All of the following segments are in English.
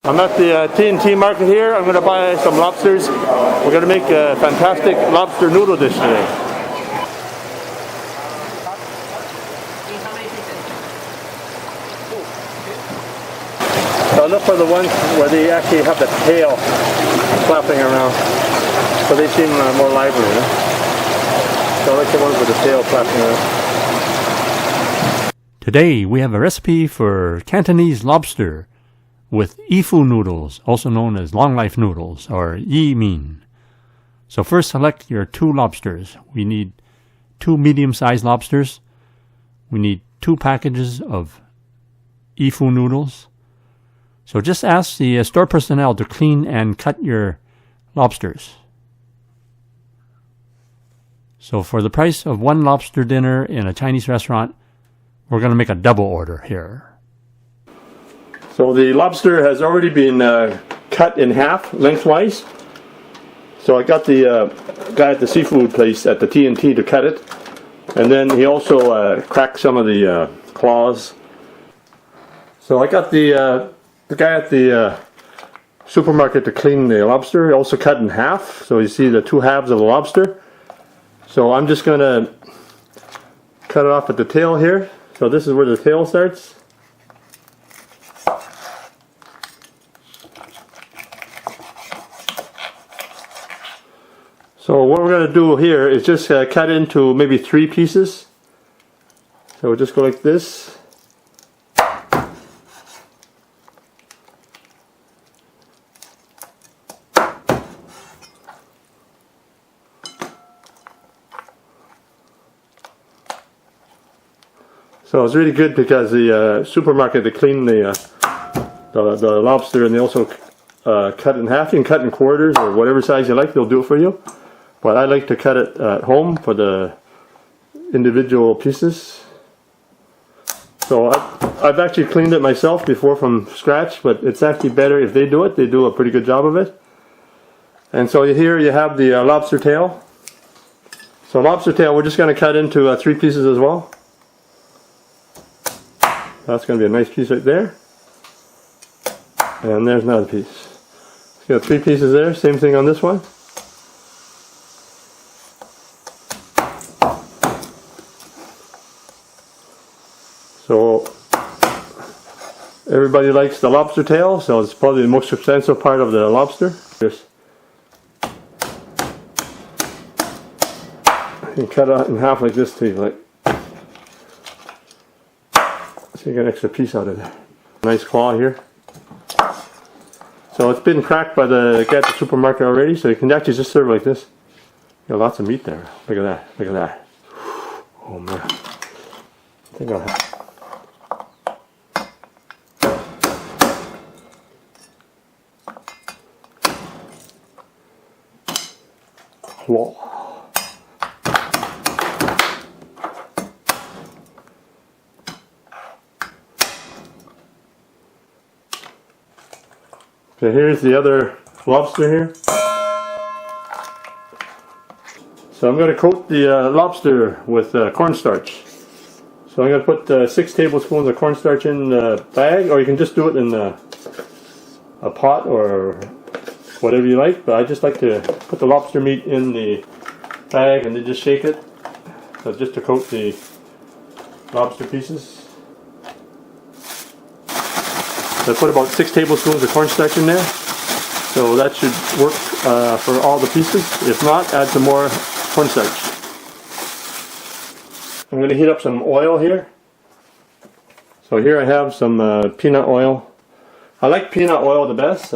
I'm at the T&T market here. I'm going to buy some lobsters. We're going to make a fantastic lobster noodle dish today. So I look for the ones where they actually have the tail flapping around. So they seem more lively. So I like the ones with the tail flapping around. Today we have a recipe for Cantonese lobster with E Fu Noodles, also known as long life noodles or Yee Mein. So first select your 2 lobsters. We need 2 medium-sized lobsters. We need 2 packages of E Fu noodles. So just ask the store personnel to clean and cut your lobsters. So for the price of 1 lobster dinner in a Chinese restaurant, we're going to make a double order here. So the lobster has already been cut in half lengthwise. So I got the guy at the seafood place at the T&T to cut it. And then he also cracked some of the claws. So I got the guy at the supermarket to clean the lobster. He also cut in half. So you see the 2 halves of the lobster. So I'm just going to cut it off at the tail here. So this is where the tail starts. So what we're going to do here is just cut into maybe 3 pieces. So we'll just go like this. So it's really good because the supermarket, they clean the lobster, and they also cut in half. You can cut in quarters or whatever size you like, they'll do it for you. But I like to cut it at home for the individual pieces. So I've actually cleaned it myself before from scratch, but it's actually better if they do it. They do a pretty good job of it. And so here you have the lobster tail. So lobster tail, we're just going to cut into 3 pieces as well. That's going to be a nice piece right there. And there's another piece. So you got 3 pieces there. Same thing on this one. So everybody likes the lobster tail, so it's probably the most expensive part of the lobster. Just you can cut it in half like this too, like. So you get an extra piece out of there. Nice claw here. So it's been cracked by the guy at the supermarket already, so you can actually just serve it like this. You got lots of meat there. Look at that. Look at that. Oh man. I think I'll have. Whoa. Okay, here's the other lobster here. So I'm going to coat the lobster with cornstarch. So I'm going to put 6 tablespoons of cornstarch in the bag, or you can just do it in a pot or whatever you like. But I just like to put the lobster meat in the bag and then just shake it. So just to coat the lobster pieces. So I put about 6 tablespoons of cornstarch in there. So that should work for all the pieces. If not, add some more cornstarch. I'm going to heat up some oil here. So here I have some peanut oil. I like peanut oil the best.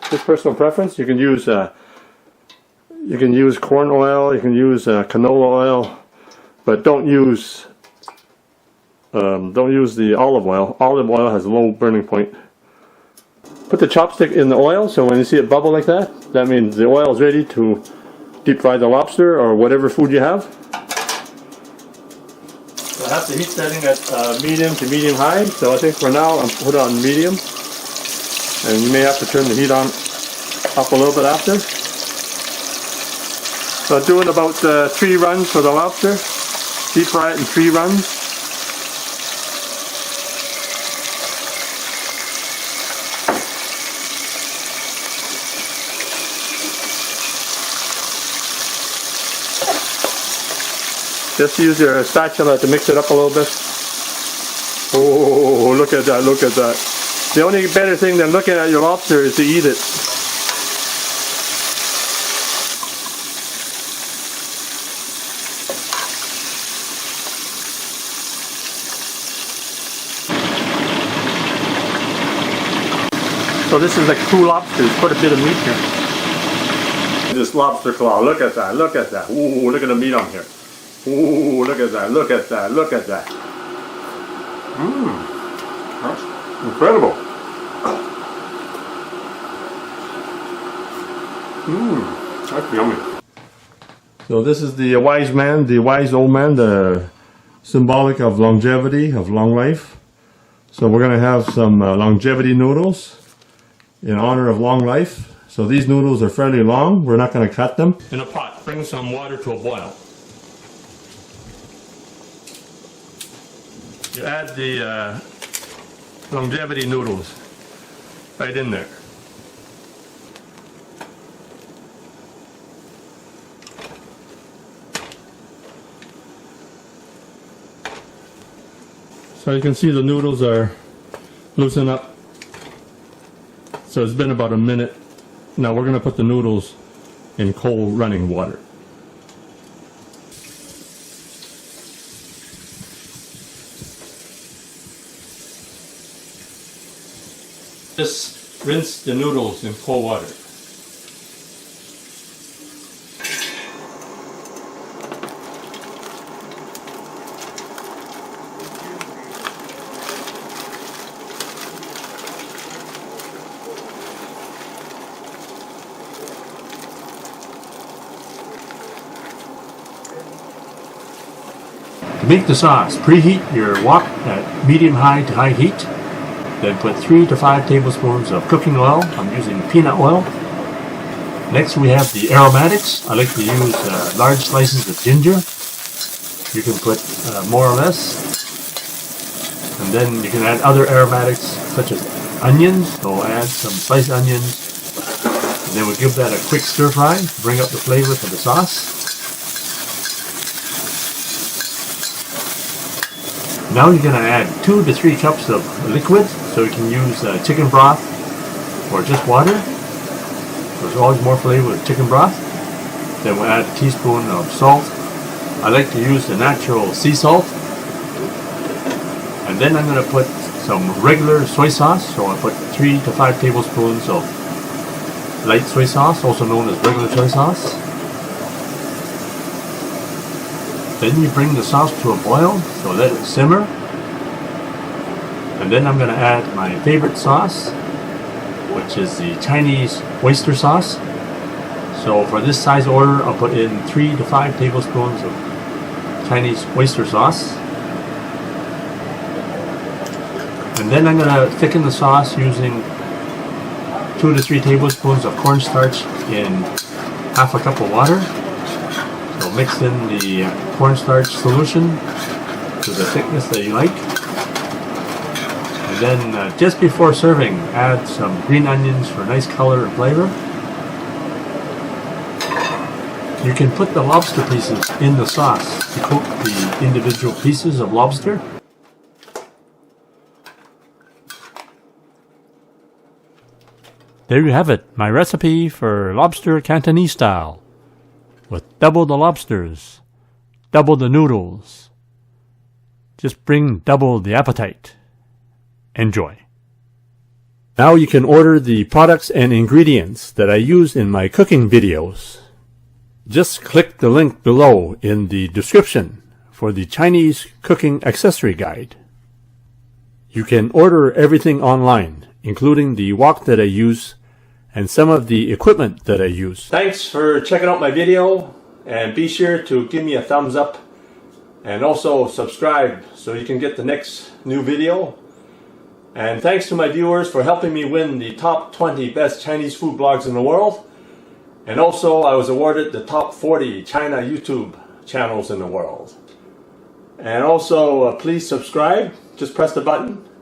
Just personal preference. You can use corn oil. You can use canola oil, but don't use the olive oil. Olive oil has a low burning point. Put the chopstick in the oil, so when you see it bubble like that, that means the oil is ready to deep fry the lobster or whatever food you have. So I have the heat setting at medium to medium high, so I think for now I'm put it on medium. And you may have to turn the heat on up a little bit after. So I'm doing about 3 runs for the lobster. Deep fry it in 3 runs. Just use your spatula to mix it up a little bit. Oh, look at that, look at that. The only better thing than looking at your lobster is to eat it. So this is like 2 lobsters. Put a bit of meat here. This lobster claw, look at that, look at that. Ooh, look at the meat on here. Ooh, look at that, look at that, look at that. Mmm, that's incredible. Mmm, that's yummy. So this is the wise man, the wise old man, the symbolic of longevity, of long life. So we're going to have some longevity noodles in honor of long life. So these noodles are fairly long. We're not going to cut them. In a pot, bring some water to a boil. You add the longevity noodles right in there. So you can see the noodles are loosened up. So it's been about a minute. Now we're going to put the noodles in cold running water. Just rinse the noodles in cold water. To make the sauce, preheat your wok at medium-high to high heat. Then put 3 to 5 tablespoons of cooking oil. I'm using peanut oil. Next we have the aromatics. I like to use large slices of ginger. You can put more or less. And then you can add other aromatics such as onions. So add some sliced onions. And then we'll give that a quick stir fry to bring up the flavor for the sauce. Now you're going to add 2 to 3 cups of liquid, so you can use chicken broth or just water. There's always more flavor with chicken broth. Then we'll add a teaspoon of salt. I like to use the natural sea salt. And then I'm going to put some regular soy sauce, so I put 3 to 5 tablespoons of light soy sauce, also known as regular soy sauce. Then you bring the sauce to a boil, so let it simmer. And then I'm going to add my favorite sauce, which is the Chinese oyster sauce. So for this size order, I'll put in 3 to 5 tablespoons of Chinese oyster sauce. And then I'm going to thicken the sauce using 2 to 3 tablespoons of cornstarch in half a cup of water. So mix in the cornstarch solution to the thickness that you like. And then just before serving, add some green onions for nice color and flavor. You can put the lobster pieces in the sauce to coat the individual pieces of lobster. There you have it, my recipe for lobster Cantonese style. With double the lobsters, double the noodles. Just bring double the appetite. Enjoy. Now you can order the products and ingredients that I use in my cooking videos. Just click the link below in the description for the Chinese cooking accessory guide. You can order everything online, including the wok that I use and some of the equipment that I use. Thanks for checking out my video, and be sure to give me a thumbs up and also subscribe so you can get the next new video. And thanks to my viewers for helping me win the top 20 best Chinese food blogs in the world. And also I was awarded the top 40 China YouTube channels in the world. And also please subscribe, just press the button